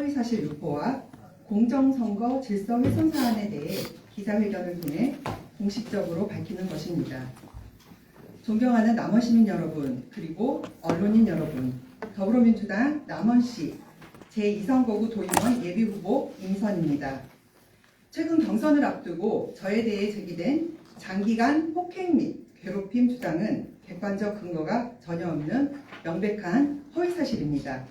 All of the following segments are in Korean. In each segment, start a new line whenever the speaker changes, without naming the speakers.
허위사실 유포와 공정선거 질서 훼손 사안에 대해 기자회견을 통해 공식적으로 밝히는 것입니다. 존경하는 남원 시민 여러분, 그리고 언론인 여러분, 더불어민주당 남원시 제2선거구 도의원 예비후보 임선입니다. 최근 경선을 앞두고 저에 대해 제기된 장기간 폭행 및 괴롭힘 주장은 객관적 근거가 전혀 없는 명백한 허위사실입니다.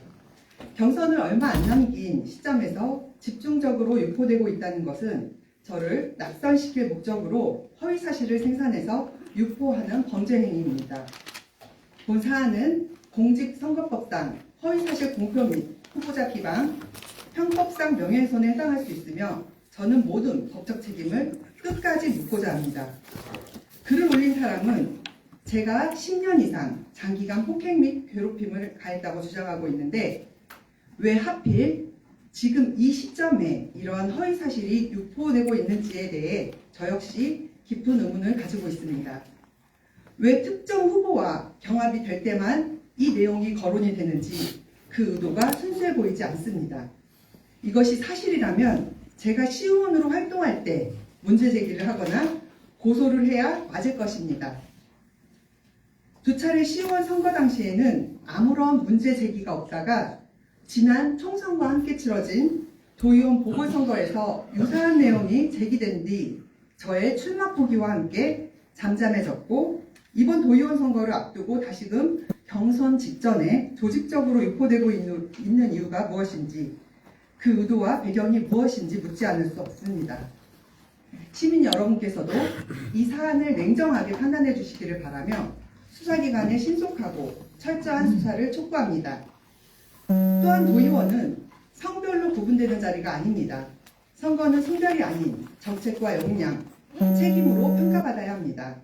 경선을 얼마 안 남긴 시점에서 집중적으로 유포되고 있다는 것은 저를 낙선시킬 목적으로 허위사실을 생산해서 유포하는 범죄 행위입니다. 본 사안은 공직선거법상 허위사실 공표 및 후보자 비방, 형법상 명예훼손에 해당할 수 있으며 저는 모든 법적 책임을 끝까지 묻고자 합니다. 글을 올린 사람은 제가 10년 이상 장기간 폭행 및 괴롭힘을 가했다고 주장하고 있는데 왜 하필 지금 이 시점에 이러한 허위사실이 유포되고 있는지에 대해 저 역시 깊은 의문을 가지고 있습니다. 왜 특정 후보와 경합이 될 때만 이 내용이 거론이 되는지 그 의도가 순수해 보이지 않습니다. 이것이 사실이라면 제가 시의원으로 활동할 때 문제 제기를 하거나 고소를 해야 맞을 것입니다. 두 차례 시의원 선거 당시에는 아무런 문제 제기가 없다가 지난 총선과 함께 치러진 도의원 보궐선거에서 유사한 내용이 제기된 뒤 저의 출마 포기와 함께 잠잠해졌고 이번 도의원 선거를 앞두고 다시금 경선 직전에 조직적으로 유포되고 있는 이유가 무엇인지 그 의도와 배경이 무엇인지 묻지 않을 수 없습니다. 시민 여러분께서도 이 사안을 냉정하게 판단해 주시기를 바라며 수사기관의 신속하고 철저한 수사를 촉구합니다. 또한 도의원은 성별로 구분되는 자리가 아닙니다. 선거는 성별이 아닌 정책과 역량, 책임으로 평가받아야 합니다.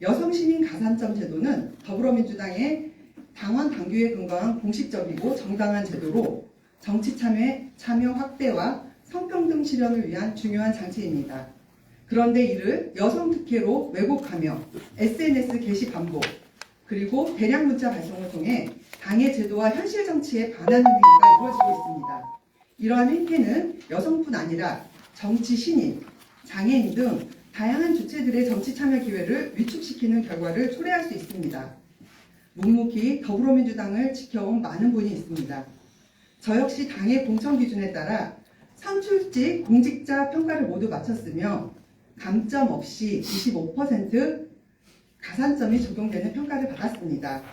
여성시민 가산점 제도는 더불어민주당의 당원 당규에 근거한 공식적이고 정당한 제도로 정치 참여 확대와 성평등 실현을 위한 중요한 장치입니다. 그런데 이를 여성 특혜로 왜곡하며 SNS 게시 반복, 그리고 대량 문자 발송을 통해 당의 제도와 현실 정치에 반하는 행위가 이루어지고 있습니다. 이러한 행태는 여성뿐 아니라 정치 신인, 장애인 등 다양한 주체들의 정치 참여 기회를 위축시키는 결과를 초래할 수 있습니다. 묵묵히 더불어민주당을 지켜온 많은 분이 있습니다. 저 역시 당의 공천 기준에 따라 선출직 공직자 평가를 모두 마쳤으며 감점 없이 25% 가산점이 적용되는 평가를 받았습니다.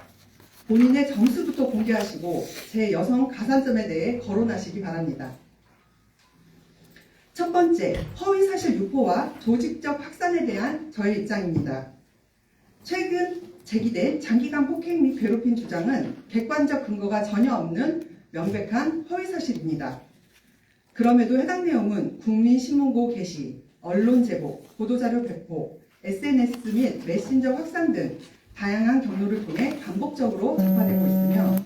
본인의 점수부터 공개하시고 제 여성 가산점에 대해 거론하시기 바랍니다. 첫 번째, 허위사실 유포와 조직적 확산에 대한 저의 입장입니다. 최근 제기된 장기간 폭행 및 괴롭힘 주장은 객관적 근거가 전혀 없는 명백한 허위사실입니다. 그럼에도 해당 내용은 국민신문고 게시, 언론 제보, 보도자료 배포, SNS 및 메신저 확산 등 다양한 경로를 통해 반복적으로 전파되고 있으며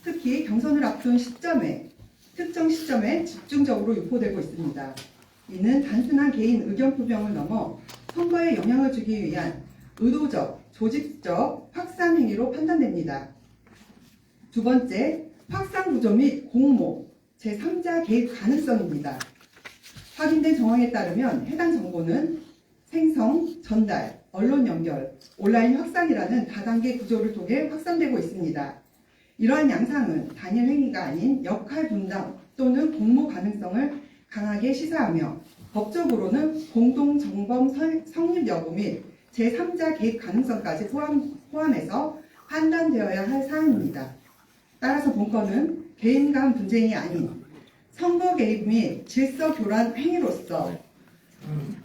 특히 경선을 앞둔 특정 시점에 집중적으로 유포되고 있습니다. 이는 단순한 개인 의견 표명을 넘어 선거에 영향을 주기 위한 의도적, 조직적 확산 행위로 판단됩니다. 두 번째, 확산 구조 및 공모, 제3자 개입 가능성입니다. 확인된 정황에 따르면 해당 정보는 생성, 전달, 언론 연결, 온라인 확산이라는 다단계 구조를 통해 확산되고 있습니다. 이러한 양상은 단일 행위가 아닌 역할 분담 또는 공모 가능성을 강하게 시사하며 법적으로는 공동정범 성립 여부 및 제3자 개입 가능성까지 포함해서 판단되어야 할 사안입니다. 따라서 본건은 개인 간 분쟁이 아닌 선거 개입 및 질서 교란 행위로서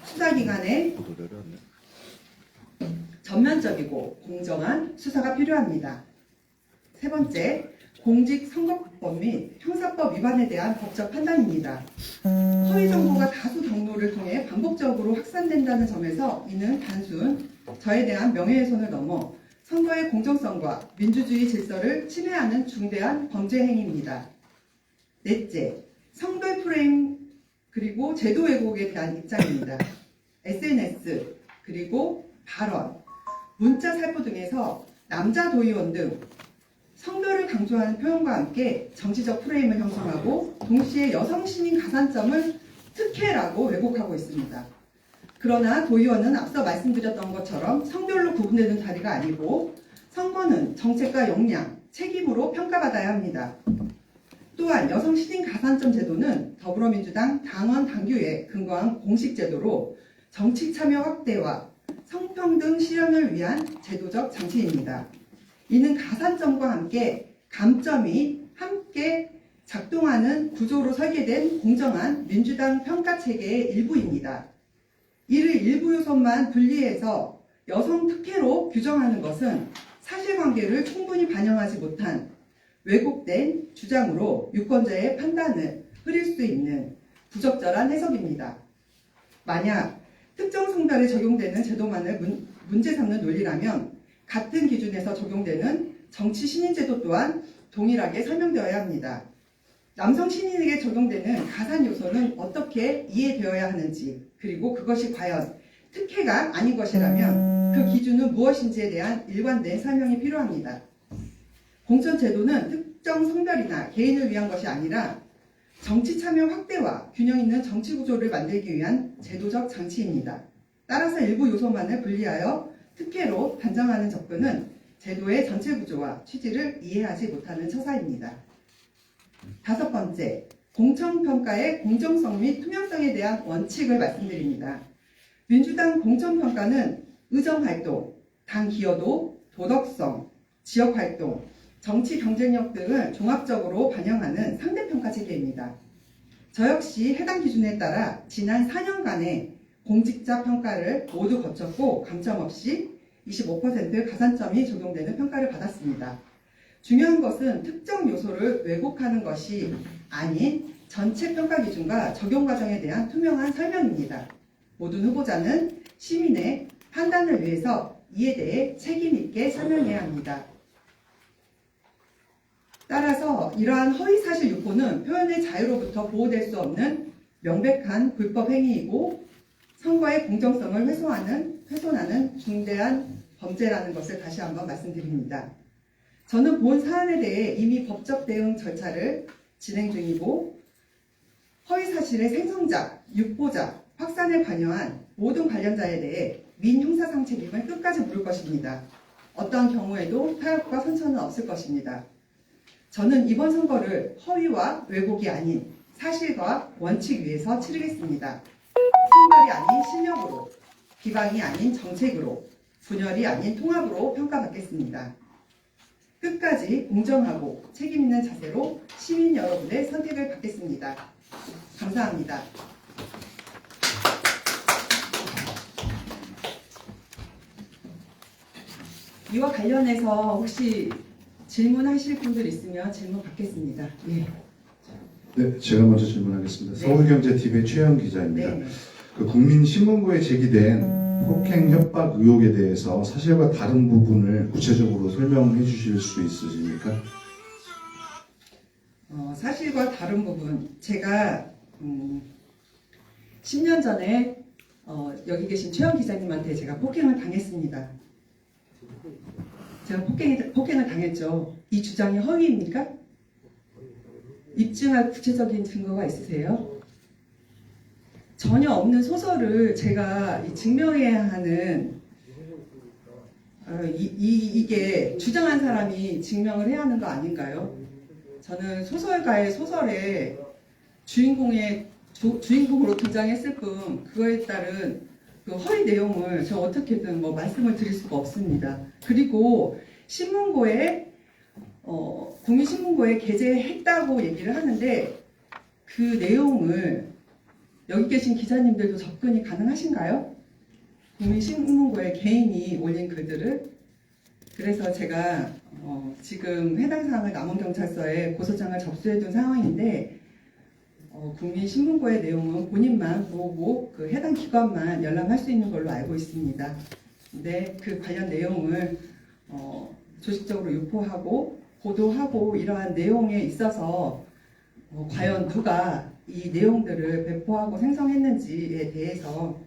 수사기관의 전면적이고 공정한 수사가 필요합니다. 세 번째, 공직선거법 및 형사법 위반에 대한 법적 판단입니다. 허위 정보가 다수 경로를 통해 반복적으로 확산된다는 점에서 이는 단순 저에 대한 명예훼손을 넘어 선거의 공정성과 민주주의 질서를 침해하는 중대한 범죄 행위입니다. 넷째, 성별 프레임 그리고 제도 왜곡에 대한 입장입니다. SNS 그리고 발언, 문자 살포 등에서 남자 도의원 등 성별을 강조하는 표현과 함께 정치적 프레임을 형성하고 동시에 여성 시민 가산점을 특혜라고 왜곡하고 있습니다. 그러나 도의원은 앞서 말씀드렸던 것처럼 성별로 구분되는 자리가 아니고 선거는 정책과 역량, 책임으로 평가받아야 합니다. 또한 여성 신인 가산점 제도는 더불어민주당 당원 당규에 근거한 공식 제도로 정치 참여 확대와 성평등 실현을 위한 제도적 장치입니다. 이는 가산점과 함께 감점이 함께 작동하는 구조로 설계된 공정한 민주당 평가 체계의 일부입니다. 이를 일부 요소만 분리해서 여성 특혜로 규정하는 것은 사실관계를 충분히 반영하지 못한 왜곡된 주장으로 유권자의 판단을 흐릴 수 있는 부적절한 해석입니다. 만약 특정 성별에 적용되는 제도만을 문제 삼는 논리라면 같은 기준에서 적용되는 정치 신인제도 또한 동일하게 설명되어야 합니다. 남성 신인에게 적용되는 가산 요소는 어떻게 이해되어야 하는지, 그리고 그것이 과연 특혜가 아닌 것이라면 그 기준은 무엇인지에 대한 일관된 설명이 필요합니다. 공천제도는 특정 성별이나 개인을 위한 것이 아니라 정치 참여 확대와 균형 있는 정치 구조를 만들기 위한 제도적 장치입니다. 따라서 일부 요소만을 분리하여 특혜로 단정하는 접근은 제도의 전체 구조와 취지를 이해하지 못하는 처사입니다. 다섯 번째, 공천평가의 공정성 및 투명성에 대한 원칙을 말씀드립니다. 민주당 공천평가는 의정활동, 당 기여도, 도덕성, 지역활동, 정치 경쟁력 등을 종합적으로 반영하는 상대평가 체계입니다. 저 역시 해당 기준에 따라 지난 4년간의 공직자 평가를 모두 거쳤고 감점 없이 25% 가산점이 적용되는 평가를 받았습니다. 중요한 것은 특정 요소를 왜곡하는 것이 아닌 전체 평가 기준과 적용 과정에 대한 투명한 설명입니다. 모든 후보자는 시민의 판단을 위해서 이에 대해 책임 있게 설명해야 합니다. 따라서 이러한 허위사실 유포는 표현의 자유로부터 보호될 수 없는 명백한 불법 행위이고 선거의 공정성을 훼손하는 중대한 범죄라는 것을 다시 한번 말씀드립니다. 저는 본 사안에 대해 이미 법적 대응 절차를 진행 중이고 허위사실의 생성자, 유포자, 확산에 관여한 모든 관련자에 대해 민형사상 책임을 끝까지 물을 것입니다. 어떠한 경우에도 타협과 선처는 없을 것입니다. 저는 이번 선거를 허위와 왜곡이 아닌 사실과 원칙 위에서 치르겠습니다. 성별이 아닌 실력으로, 비방이 아닌 정책으로, 분열이 아닌 통합으로 평가받겠습니다. 끝까지 공정하고 책임 있는 자세로 시민 여러분의 선택을 받겠습니다. 감사합니다. 이와 관련해서 혹시 질문하실 분들 있으면 질문 받겠습니다. 예.
네, 제가 먼저 질문하겠습니다.
네.
서울경제TV의 최영 기자입니다.
네.
그 국민신문고에 제기된 폭행 협박 의혹에 대해서 사실과 다른 부분을 구체적으로 설명해 주실 수 있으십니까?
사실과 다른 부분, 제가 10년 전에 여기 계신 최영 기자님한테 제가 폭행을 당했습니다. 제가 폭행을 당했죠. 이 주장이 허위입니까? 입증할 구체적인 증거가 있으세요? 전혀 없는 소설을 제가 증명해야 하는 이게 주장한 사람이 증명을 해야 하는 거 아닌가요? 저는 소설가의 소설에 주인공으로 등장했을 뿐 그거에 따른 그 허위 내용을 제가 어떻게든 말씀을 드릴 수가 없습니다. 그리고 신문고에 국민신문고에 게재했다고 얘기를 하는데 그 내용을 여기 계신 기자님들도 접근이 가능하신가요? 국민신문고에 개인이 올린 글들을. 그래서 제가 지금 해당 사항을 남원경찰서에 고소장을 접수해둔 상황인데 국민신문고의 내용은 본인만 보고 그 해당 기관만 열람할 수 있는 걸로 알고 있습니다. 근데 그 관련 내용을 조직적으로 유포하고 보도하고 이러한 내용에 있어서 과연 누가 이 내용들을 배포하고 생성했는지에 대해서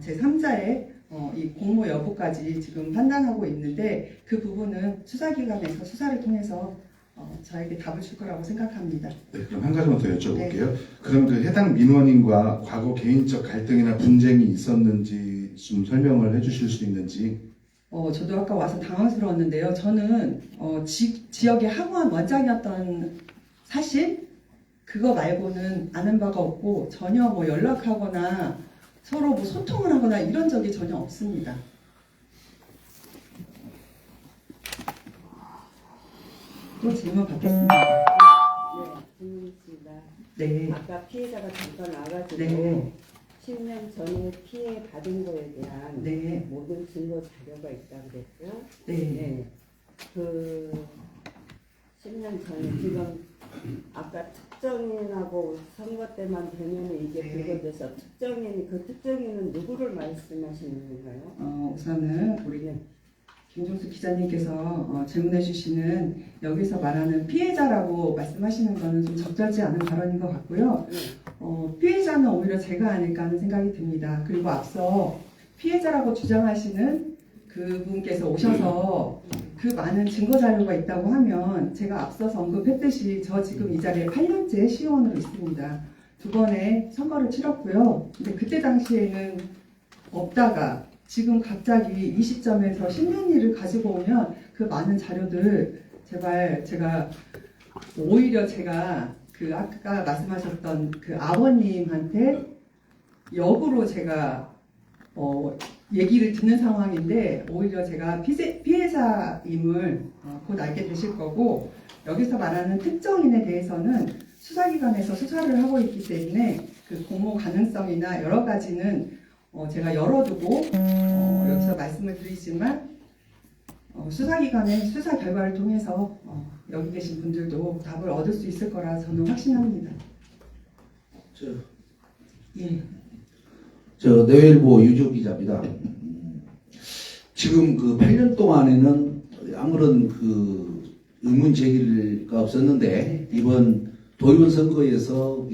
제3자의 이 공모 여부까지 지금 판단하고 있는데 그 부분은 수사기관에서 수사를 통해서 저에게 답을 줄 거라고 생각합니다.
네, 그럼 한 가지만 더 여쭤볼게요. 그럼 그 해당 민원인과 과거 개인적 갈등이나 분쟁이 있었는지 좀 설명을 해주실 수 있는지.
저도 아까 와서 당황스러웠는데요. 저는 지역의 학원 원장이었던 사실 그거 말고는 아는 바가 없고 전혀 뭐 연락하거나 서로 뭐 소통을 하거나 이런 적이 전혀 없습니다. 또 질문 받겠습니다.
네, 김민희입니다.
네.
아까 피해자가 잠깐 와가지고
네.
10년 전에 피해 받은 거에 대한
네.
모든 증거 자료가 있다고 그랬죠?
네.
네. 그 10년 전에 지금 아까 특정인하고 선거 때만 되면 이게
네.
불거져서 그 특정인은 누구를 말씀하시는 건가요?
우선은 우리 김종수 기자님께서 질문해 주시는 여기서 말하는 피해자라고 말씀하시는 것은 좀 적절치 않은 발언인 것 같고요.
네.
피해자는 오히려 제가 아닐까 하는 생각이 듭니다. 그리고 앞서 피해자라고 주장하시는 그분께서 오셔서 그 많은 증거 자료가 있다고 하면 제가 앞서서 언급했듯이 저 지금 이 자리에 8년째 시의원으로 있습니다. 2번의 선거를 치렀고요. 근데 그때 당시에는 없다가 지금 갑자기 이 시점에서 10년 일을 가지고 오면 그 많은 자료들 제발 오히려 제가 그 아까 말씀하셨던 그 아버님한테 역으로 제가 얘기를 듣는 상황인데 오히려 제가 피해자임을 곧 알게 되실 거고 여기서 말하는 특정인에 대해서는 수사기관에서 수사를 하고 있기 때문에 그 공모 가능성이나 여러 가지는 제가 열어두고 여기서 말씀을 드리지만 수사기관의 수사 결과를 통해서 여기 계신 분들도 답을 얻을 수 있을 거라 저는 확신합니다. 예.
저 내일보 유조 기자입니다. 지금 그 8년 동안에는 아무런 그 의문 제기가 없었는데 이번 도의원 선거에서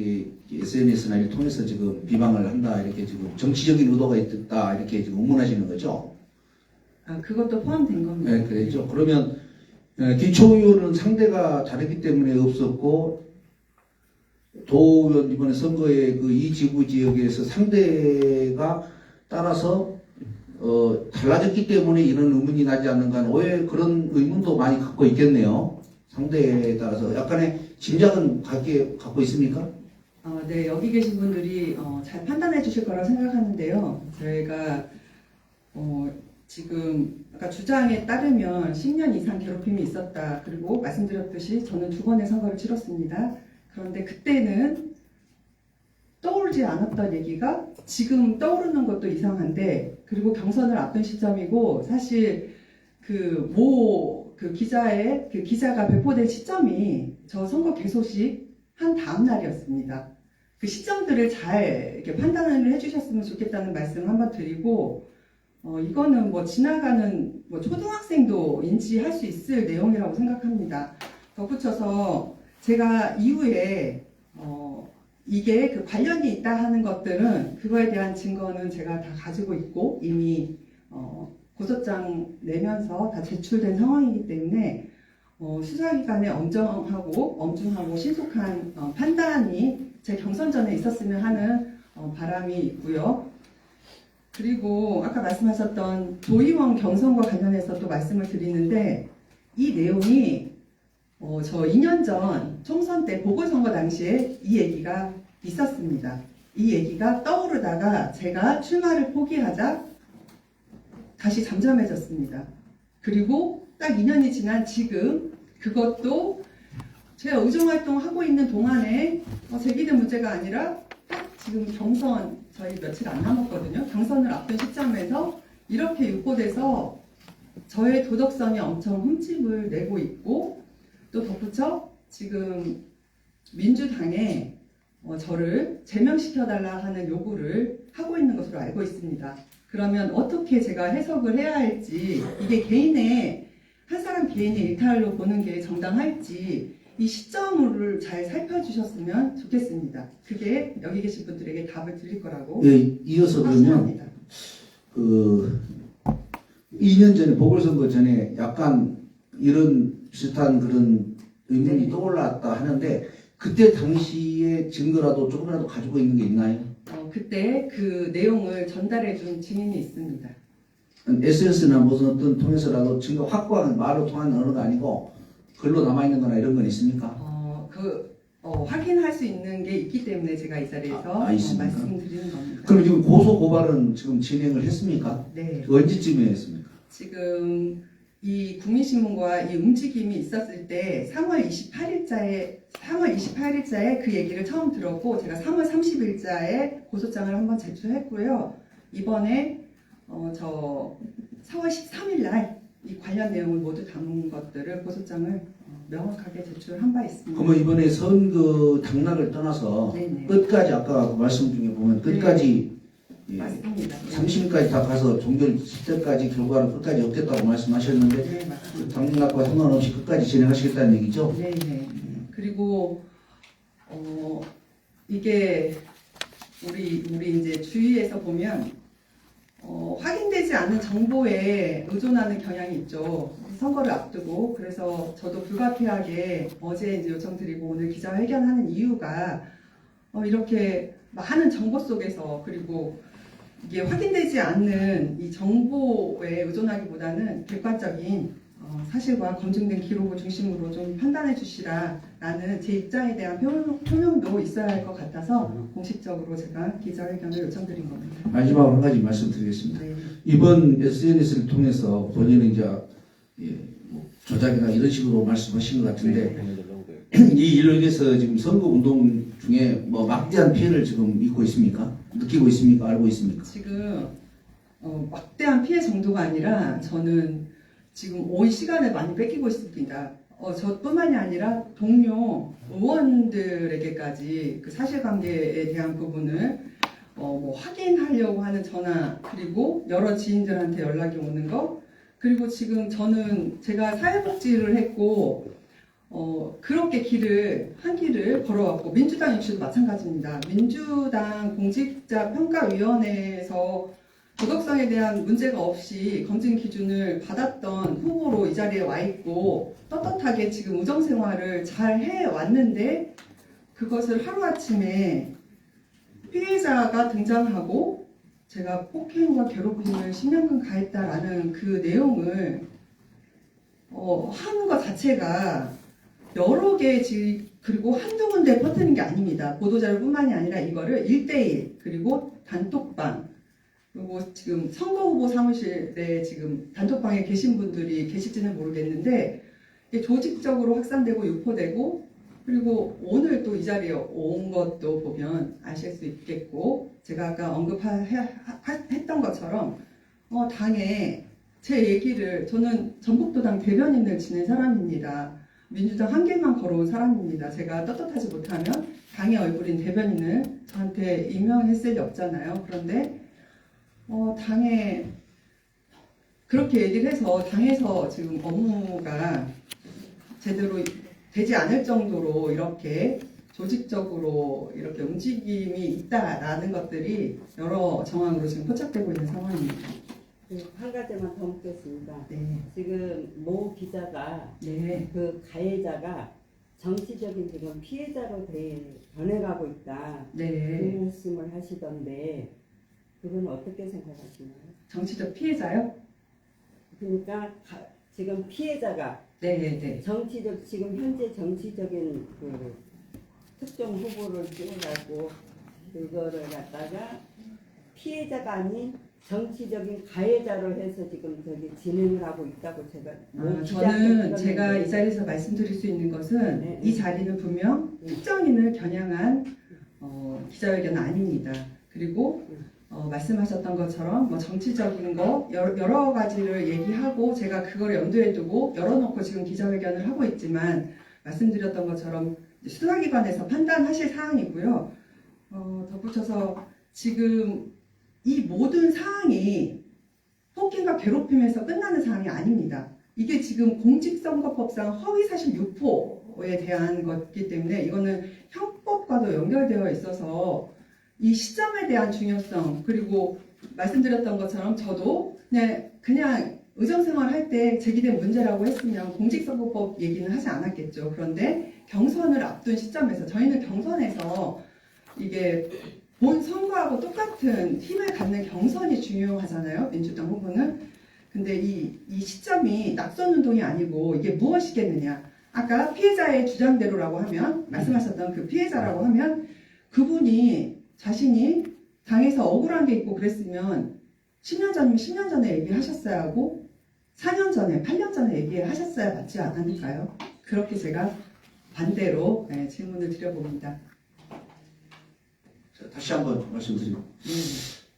SNS나 이를 통해서 지금 비방을 한다 이렇게 지금 정치적인 의도가 있다 이렇게 지금 의문하시는 거죠?
그것도 포함된 겁니다.
네, 그랬죠. 그러면 기초의원은 상대가 잘했기 때문에 없었고 도의원 이번에 선거에 그 이 지구 지역에서 상대가 따라서 달라졌기 때문에 이런 의문이 나지 않는가 오해 그런 의문도 많이 갖고 있겠네요. 상대에 따라서 약간의 짐작은 갖고 있습니까?
네, 여기 계신 분들이 잘 판단해 주실 거라고 생각하는데요. 저희가 지금 아까 주장에 따르면 10년 이상 괴롭힘이 있었다. 그리고 말씀드렸듯이 저는 2번의 선거를 치렀습니다. 그런데 그때는 떠오르지 않았던 얘기가 지금 떠오르는 것도 이상한데 그리고 경선을 앞둔 시점이고 사실 그 기자가 배포된 시점이 저 선거 개소식 한 다음 날이었습니다. 그 시점들을 잘 이렇게 판단을 해주셨으면 좋겠다는 말씀을 한번 드리고 이거는 뭐 지나가는 초등학생도 인지할 수 있을 내용이라고 생각합니다. 덧붙여서 제가 이후에 이게 그 관련이 있다 하는 것들은 그거에 대한 증거는 제가 다 가지고 있고 이미 고소장 내면서 다 제출된 상황이기 때문에 수사기관의 엄중하고 신속한 판단이 제 경선 전에 있었으면 하는 바람이 있고요. 그리고 아까 말씀하셨던 도의원 경선과 관련해서 또 말씀을 드리는데 이 내용이 저 2년 전 총선 때 보궐선거 당시에 이 얘기가 있었습니다. 이 얘기가 떠오르다가 제가 출마를 포기하자 다시 잠잠해졌습니다. 그리고 딱 2년이 지난 지금 그것도 제가 의정활동하고 있는 동안에 제기된 문제가 아니라 딱 지금 경선 저희 며칠 안 남았거든요. 경선을 앞둔 시점에서 이렇게 유포돼서 저의 도덕성이 엄청 흠집을 내고 있고 또 덧붙여 지금 민주당에 저를 제명시켜달라 하는 요구를 하고 있는 것으로 알고 있습니다. 그러면 어떻게 제가 해석을 해야 할지 이게 한 사람 개인의 일탈로 보는 게 정당할지 이 시점을 잘 살펴주셨으면 좋겠습니다. 그게 여기 계신 분들에게 답을 드릴 거라고
예, 이어서 그러면
확신합니다.
그 2년 전에 보궐선거 전에 약간 이런 비슷한 그런 의문이
네.
떠올랐다 하는데 그때 당시의 증거라도 조금이라도 가지고 있는 게 있나요?
그때 그 내용을 전달해 준 증인이 있습니다.
SNS나 무슨 어떤 통해서라도 증거 확보하는 말로 통하는 언어가 아니고 글로 남아있는 거나 이런 건 있습니까?
확인할 수 있는 게 있기 때문에 제가 이 자리에서
있습니까?
말씀드리는 겁니다.
그럼 지금 고소 고발은 지금 진행을 했습니까?
네.
언제쯤에 했습니까?
지금 이 국민신문과 이 움직임이 있었을 때 3월 28일자에 그 얘기를 처음 들었고 제가 3월 30일자에 고소장을 한번 제출했고요. 이번에 저 4월 13일 날 이 관련 내용을 모두 담은 것들을 고소장을 명확하게 제출한 바 있습니다.
그러면 이번에 선거 당락을 떠나서
네네.
끝까지 아까 말씀 중에 보면 끝까지 예,
맞습니다.
30일까지 다 가서 종결 때까지 결과를 끝까지 얻겠다고 말씀하셨는데
네, 맞습니다.
그 당락과 상관없이 끝까지 진행하시겠다는 얘기죠?
네네. 그리고 이게 우리 이제 주위에서 보면 확인되지 않은 정보에 의존하는 경향이 있죠. 선거를 앞두고 그래서 저도 불가피하게 어제 이제 요청드리고 오늘 기자회견하는 이유가 이렇게 많은 정보 속에서 그리고 이게 확인되지 않는 이 정보에 의존하기보다는 객관적인 사실과 검증된 기록을 중심으로 좀 판단해 주시라라는 제 입장에 대한 표명도 있어야 할 것 같아서 공식적으로 제가 기자회견을 요청드린 겁니다.
마지막으로 한 가지 말씀드리겠습니다.
네.
이번 SNS를 통해서 본인은 이제 뭐 조작이나 이런 식으로 말씀하신 것 같은데 이 일로 인해서 지금 선거운동 중에 뭐 막대한 피해를 지금 입고 있습니까? 느끼고 있습니까? 알고 있습니까?
지금 막대한 피해 정도가 아니라 저는 지금 온 시간을 많이 뺏기고 있습니다. 저뿐만이 아니라 동료 의원들에게까지 그 사실관계에 대한 부분을 뭐 확인하려고 하는 전화 그리고 여러 지인들한테 연락이 오는 거 그리고 지금 저는 제가 사회복지를 했고 그렇게 한 길을 걸어왔고 민주당 역시도 마찬가지입니다. 민주당 공직자평가위원회에서 도덕성에 대한 문제가 없이 검증 기준을 받았던 후보로 이 자리에 와 있고 떳떳하게 지금 우정 생활을 잘 해왔는데 그것을 하루아침에 피해자가 등장하고 제가 폭행과 괴롭힘을 10년간 가했다라는 그 내용을 한 것 자체가 여러 개 그리고 한두 군데 퍼뜨린 게 아닙니다. 보도자료뿐만이 아니라 이거를 1대1 그리고 단톡방 그리고 지금 선거후보 사무실에 지금 단톡방에 계신 분들이 계실지는 모르겠는데 이게 조직적으로 확산되고 유포되고 그리고 오늘 또 이 자리에 온 것도 보면 아실 수 있겠고 제가 아까 언급했던 것처럼 당에 제 얘기를 저는 전북도당 대변인을 지낸 사람입니다. 민주당 한 길만 걸어온 사람입니다. 제가 떳떳하지 못하면 당의 얼굴인 대변인을 저한테 임명했을 리 없잖아요. 그런데 당에 그렇게 얘기를 해서 당에서 지금 업무가 제대로 되지 않을 정도로 이렇게 조직적으로 이렇게 움직임이 있다라는 것들이 여러 정황으로 지금 포착되고 있는 상황입니다.
한 가지만 더 묻겠습니다.
네.
지금 모 기자가
네.
그 가해자가 정치적인 지금 피해자로 변해가고 있다.
네.
그 말씀을 하시던데 그건 어떻게 생각하시나요?
정치적 피해자요?
그러니까 지금 피해자가
네.
지금 현재 정치적인 그 특정 후보를 찍어가고 그거를 갖다가 피해자가 아닌 정치적인 가해자로 해서 지금 저기 진행을 하고 있다고 제가
저는 제가 이 자리에서 말씀드릴 수 있는 것은
네.
이 자리는 분명 특정인을 겨냥한 기자회견은 아닙니다. 그리고 말씀하셨던 것처럼 뭐 정치적인 거 여러 가지를 얘기하고 제가 그걸 염두에 두고 열어놓고 지금 기자회견을 하고 있지만 말씀드렸던 것처럼 수사기관에서 판단하실 사항이고요. 덧붙여서 지금 이 모든 사항이 폭행과 괴롭힘에서 끝나는 사항이 아닙니다. 이게 지금 공직선거법상 허위사실 유포에 대한 것이기 때문에 이거는 형법과도 연결되어 있어서 이 시점에 대한 중요성, 그리고 말씀드렸던 것처럼 저도 그냥 의정생활 할 때 제기된 문제라고 했으면 공직선거법 얘기는 하지 않았겠죠. 그런데 경선을 앞둔 시점에서 저희는 경선에서 이게 본 선거하고 똑같은 힘을 갖는 경선이 중요하잖아요. 민주당 후보는. 근데 이 시점이 낙선운동이 아니고 이게 무엇이겠느냐. 아까 피해자의 주장대로라고 하면, 말씀하셨던 그 피해자라고 하면 그분이 자신이 당에서 억울한 게 있고 그랬으면 10년 전이면 10년 전에 얘기하셨어야 하고 4년 전에, 8년 전에 얘기하셨어야 맞지 않았을까요? 그렇게 제가 반대로 질문을 드려봅니다.
자, 다시 한번 말씀드리고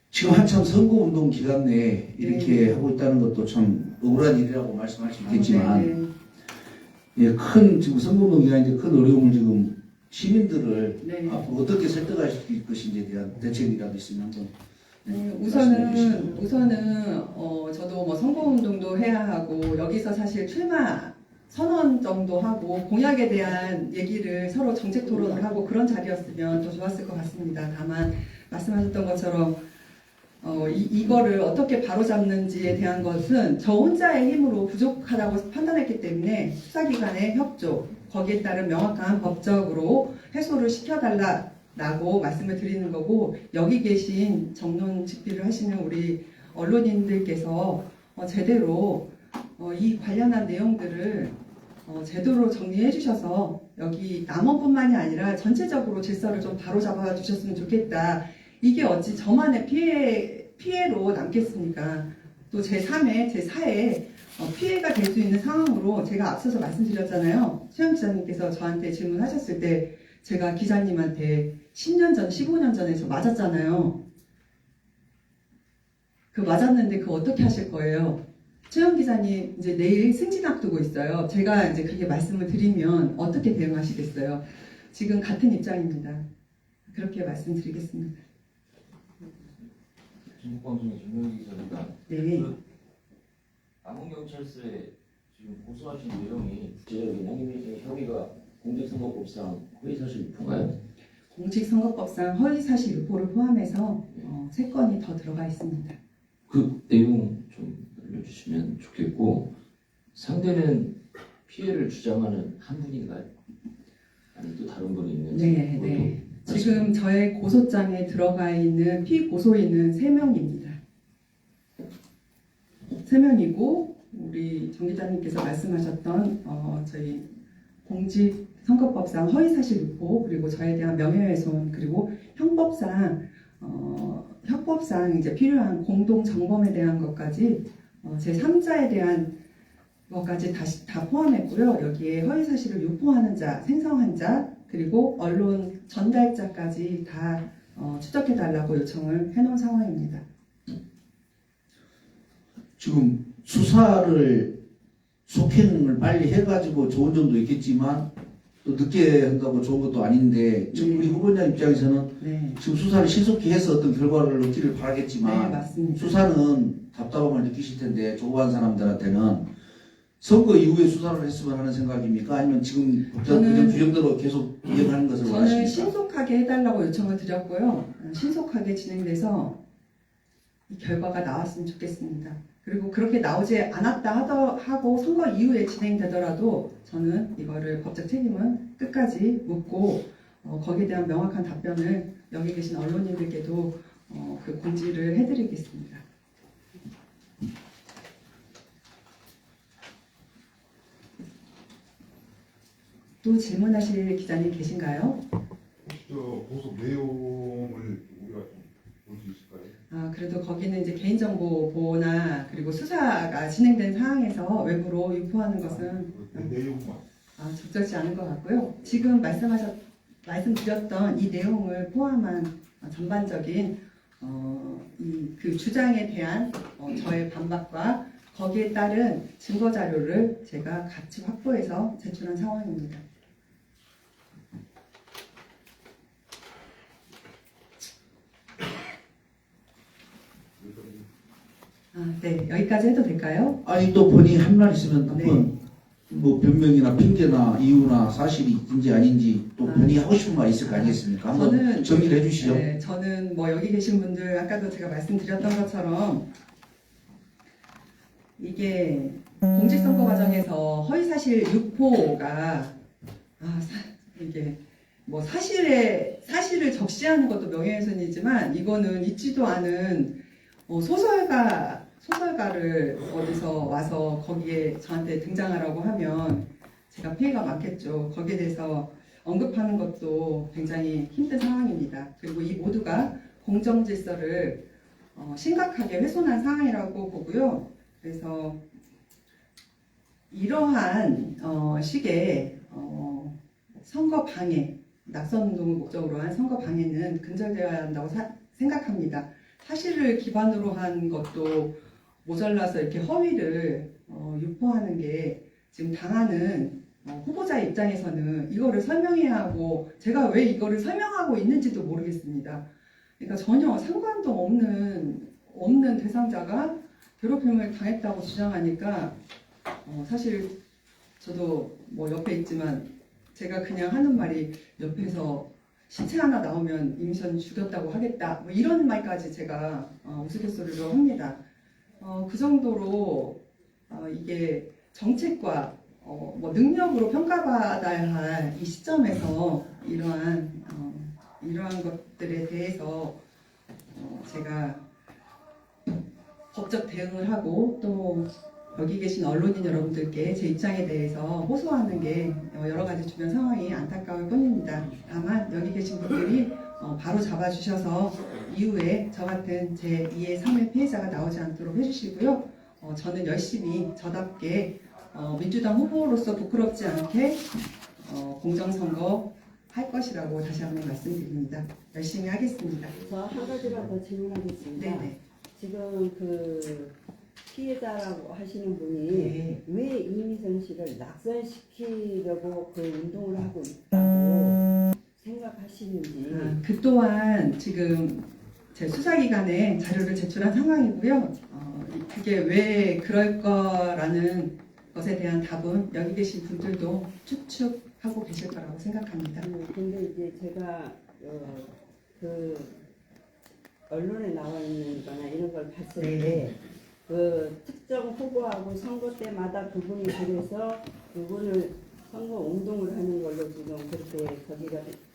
지금 한참 선거운동 기간 내에 이렇게 하고 있다는 것도 참 억울한 일이라고 말씀할 수 있겠지만 예, 큰 지금 선거운동 기간인데 큰 어려움을 지금 시민들을
네.
앞으로 어떻게 설득할 수 있을 것인지에 대한 대책이라도 있으면 한번
우선은 저도 뭐 선거운동도 해야 하고 여기서 사실 출마 선언 정도 하고 공약에 대한 얘기를 서로 정책 토론을 하고 그런 자리였으면 더 좋았을 것 같습니다. 다만 말씀하셨던 것처럼 이거를 어떻게 바로잡는지에 대한 것은 저 혼자의 힘으로 부족하다고 판단했기 때문에 수사기관의 협조, 거기에 따른 명확한 법적으로 해소를 시켜달라고 말씀을 드리는 거고, 여기 계신 정론 집필을 하시는 우리 언론인들께서 제대로 이 관련한 내용들을 제대로 정리해 주셔서 여기 남원뿐만이 아니라 전체적으로 질서를 좀 바로잡아 주셨으면 좋겠다. 이게 어찌 저만의 피해로 남겠습니까? 또 제3의, 제4의 피해가 될 수 있는 상황으로 제가 앞서서 말씀드렸잖아요. 최영 기자님께서 저한테 질문하셨을 때 제가 기자님한테 10년 전, 15년 전에 저 맞았잖아요. 그 맞았는데 그거 어떻게 하실 거예요? 최영 기자님 이제 내일 승진 앞두고 있어요. 제가 이제 그렇게 말씀을 드리면 어떻게 대응하시겠어요? 지금 같은 입장입니다. 그렇게 말씀드리겠습니다.
중국방송의 김명기 기자입니다.
네.
남원경찰서에 지금 고소하신 내용이 구체적인 혐의가 공직선거법상 허위사실 유포인가요?
공직선거법상 허위사실 유포를 포함해서 3건이 더 들어가 있습니다.
그 내용 좀 알려주시면 좋겠고, 상대는 피해를 주장하는 한 분인가요? 아니 또 다른 분이 있는지?
네, 네. 지금 저의 고소장에 들어가 있는 피고소인은 3명입니다. 3명이고 우리 정 기자님께서 말씀하셨던 저희 공직선거법상 허위사실 유포, 그리고 저에 대한 명예훼손, 그리고 형법상 이제 필요한 공동정범에 대한 것까지 제3자에 대한 것까지 다시 다 포함했고요. 여기에 허위사실을 유포하는 자, 생성한 자, 그리고 언론 전달자까지 다 추적해달라고 요청을 해놓은 상황입니다.
지금 수사를 속행을 빨리 해가지고 좋은 점도 있겠지만 또 늦게 한다고 좋은 것도 아닌데 지금 우리 후보자 입장에서는
네,
지금 수사를 신속히 해서 어떤 결과를 얻기를
네
바라겠지만
맞습니다.
수사는 답답함을 느끼실 텐데 조급한 사람들한테는 선거 이후에 수사를 했으면 하는 생각입니까? 아니면 지금 법정 규정대로 계속 이행하는 것을
저는
원하십니까?
신속하게 해달라고 요청을 드렸고요. 신속하게 진행돼서 이 결과가 나왔으면 좋겠습니다. 그리고 그렇게 나오지 않았다 하고 선거 이후에 진행되더라도 저는 이거를 법적 책임은 끝까지 묻고 거기에 대한 명확한 답변을 여기 계신 언론인들께도 그 공지를 해드리겠습니다. 또 질문하실 기자님 계신가요?
혹시 저 보석 내용을 우리가 좀 볼 수 있을까요?
그래도 거기는 이제 개인정보 보호나 그리고 수사가 진행된 상황에서 외부로 유포하는 것은
그 내용만.
적절치 않은 것 같고요. 지금 말씀드렸던 이 내용을 포함한 전반적인 그 주장에 대한 저의 반박과 거기에 따른 증거 자료를 제가 같이 확보해서 제출한 상황입니다. 네, 여기까지 해도 될까요?
아니 또 본인이 할 말 있으면
네.
한번 뭐 변명이나 핑계나 이유나 사실인지 아닌지 또 본인이 하고 싶은 말 있을 거 아니겠습니까? 한번
저는
정리를 해주시죠.
네, 저는 뭐 여기 계신 분들 아까도 제가 말씀드렸던 것처럼 이게 공직선거 과정에서 허위사실 유포가 이게 뭐 사실을 적시하는 것도 명예훼손이지만 이거는 있지도 않은 소설가를 어디서 와서 거기에 저한테 등장하라고 하면 제가 피해가 많겠죠. 거기에 대해서 언급하는 것도 굉장히 힘든 상황입니다. 그리고 이 모두가 공정 질서를 심각하게 훼손한 상황이라고 보고요. 그래서 이러한 식의 선거 방해, 낙선 운동을 목적으로 한 선거 방해는 근절되어야 한다고 생각합니다. 사실을 기반으로 한 것도 모자라서 이렇게 허위를 유포하는 게 지금 당하는 후보자 입장에서는 이거를 설명해야 하고 제가 왜 이거를 설명하고 있는지도 모르겠습니다. 그러니까 전혀 상관도 없는 대상자가 괴롭힘을 당했다고 주장하니까 사실 저도 뭐 옆에 있지만 제가 그냥 하는 말이 옆에서 시체 하나 나오면 이미선 죽였다고 하겠다 뭐 이런 말까지 제가 우스갯소리로 합니다. 그 정도로 이게 정책과 뭐 능력으로 평가받아야 할 이 시점에서 이러한 것들에 대해서 제가 법적 대응을 하고 또 여기 계신 언론인 여러분들께 제 입장에 대해서 호소하는 게 여러 가지 주변 상황이 안타까울 뿐입니다. 다만 여기 계신 분들이 바로 잡아주셔서 이후에 저 같은 제 2의 3의 피해자가 나오지 않도록 해주시고요. 저는 열심히 저답게 민주당 후보로서 부끄럽지 않게 공정선거 할 것이라고 다시 한번 말씀드립니다. 열심히 하겠습니다.
저 한 가지만 더 질문하겠습니다.
네네.
지금 그 피해자라고 하시는 분이
네.
왜 이미선 씨를 낙선시키려고 그 운동을 하고 있다고 생각하시는지.
그 또한 지금 제 수사기관에 자료를 제출한 상황이고요. 그게 왜 그럴 거라는 것에 대한 답은 여기 계신 분들도 추측하고 계실 거라고 생각합니다.
근데 이제 제가 그 언론에 나와 있는 거나 이런 걸 봤을 때 그 특정 후보하고 선거 때마다 그분이 그래서 그분을 선거 운동을 하는 걸로 지금 그렇게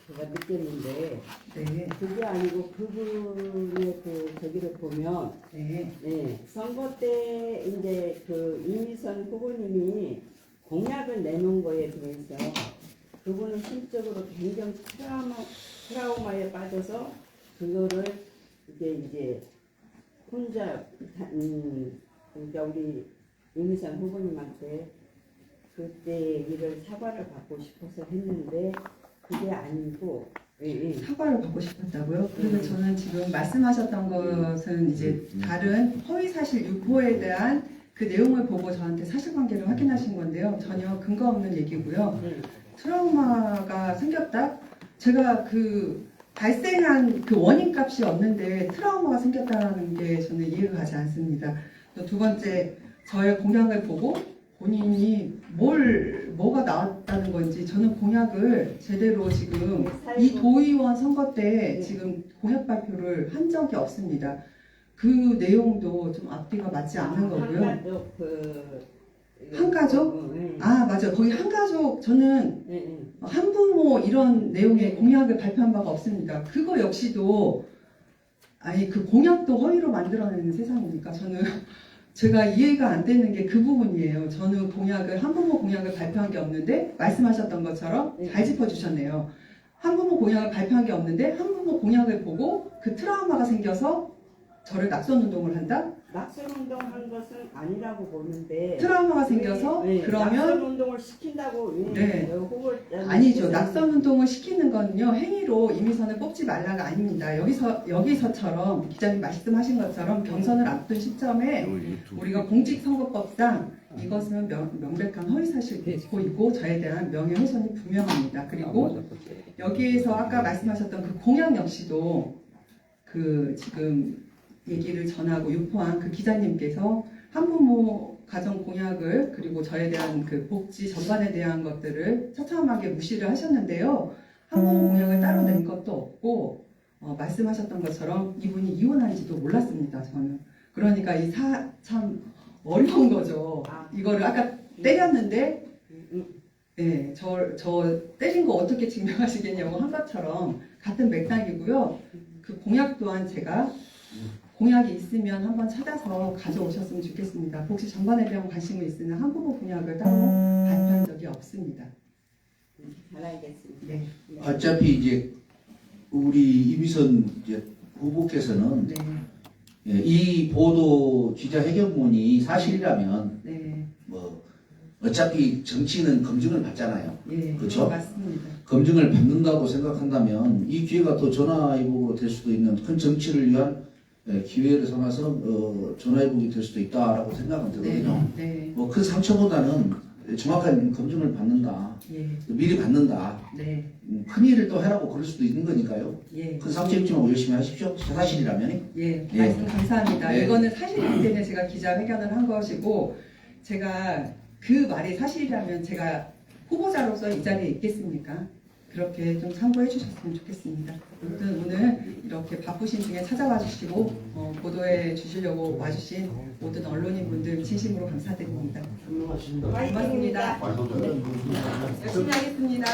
제가 느꼈는데
네.
그게 아니고 그분의 그 저기를 보면
네.
선거 때 이제 그 이미선 후보님이 공약을 내놓은 거에 대해서 그분은 심적으로 굉장히 트라우마에 빠져서 그거를 이제 혼자 그러니까 우리 이미선 후보님한테 그때 얘기를 사과를 받고 싶어서 했는데 그게 아니고
사과를 받고 싶었다고요? 그리고 저는 지금 말씀하셨던 것은 이제 다른 허위사실 유포에 대한 그 내용을 보고 저한테 사실관계를 확인하신 건데요. 전혀 근거 없는 얘기고요. 트라우마가 생겼다? 제가 그 발생한 그 원인값이 없는데 트라우마가 생겼다는 게 저는 이해가 가지 않습니다. 또 두 번째, 저의 공약을 보고 본인이 뭐가 나왔다는 건지 저는 공약을 제대로 지금 이 도의원 선거 때 지금 공약 발표를 한 적이 없습니다. 그 내용도 좀 앞뒤가 맞지 않는 거고요. 한가족? 맞아요. 거기 한가족 저는 한부모 이런 내용의 공약을 발표한 바가 없습니다. 그거 역시도 그 공약도 허위로 만들어내는 세상이니까 저는 제가 이해가 안 되는 게 그 부분이에요. 저는 한부모 공약을 발표한 게 없는데 말씀하셨던 것처럼 잘 짚어주셨네요. 한부모 공약을 발표한 게 없는데 한부모 공약을 보고 그 트라우마가 생겨서 저를 낙선운동을 한다?
낙선운동한 것은 아니라고 보는데
트라우마가 생겨서 그러면
낙선운동을 시킨다고 후보를
아니죠. 낙선운동을 시키는 거는요 행위로 이미선을 뽑지 말라가 아닙니다. 여기서처럼 기자님 말씀하신 것처럼 경선을 앞둔 시점에 우리가 공직선거법상 이것은 명백한 허위사실 유포이고 저에 대한 명예훼손이 분명합니다. 그리고 여기에서 아까 말씀하셨던 그 공약 역시도 그 지금 얘기를 전하고 유포한 그 기자님께서 한부모 가정 공약을 그리고 저에 대한 그 복지 전반에 대한 것들을 처참하게 무시를 하셨는데요. 한번 공약을 따로 낸 것도 없고 말씀하셨던 것처럼 이분이 이혼한지도 몰랐습니다. 저는. 그러니까 참 어려운 거죠. 이거를 아까 때렸는데 네, 저 때린 거 어떻게 증명하시겠냐고 한 것처럼 같은 맥락이고요. 그 공약 또한 제가 공약이 있으면 한번 찾아서 가져오셨으면 좋겠습니다. 복지 전반에 대한 관심이 있으면 한 후보 공약을 따로 발표한 적이 없습니다.
잘 알겠습니다.
네.
어차피 이제 우리 이미선 이제 후보께서는
네.
예, 이 보도 기자회견문이 사실이라면
네.
뭐 어차피 정치는 검증을 받잖아요.
예.
그렇죠?
맞습니다.
검증을 받는다고 생각한다면 이 기회가 또 전화위복으로 될 수도 있는 큰 정치를 위한 기회를 삼아서 전화위복이 될 수도 있다라고 생각은 들거든요.
네.
뭐 큰 상처보다는 정확한 검증을 받는다,
예.
미리 받는다,
네.
큰 일을 또 해라고 그럴 수도 있는 거니까요.
예.
큰 상처 입지 말고 열심히 하십시오. 사실이라면.
예,
예.
말씀 감사합니다.
네.
이거는 사실이기 때문에 제가 기자회견을 한 것이고, 제가 그 말이 사실이라면 제가 후보자로서 이 자리에 있겠습니까? 그렇게 좀 참고해 주셨으면 좋겠습니다. 아무튼 오늘 이렇게 바쁘신 중에 찾아와 주시고 보도해 주시려고 와주신 모든 언론인분들 진심으로 감사드립니다.
화이팅입니다.
고맙습니다. 열심히 하겠습니다.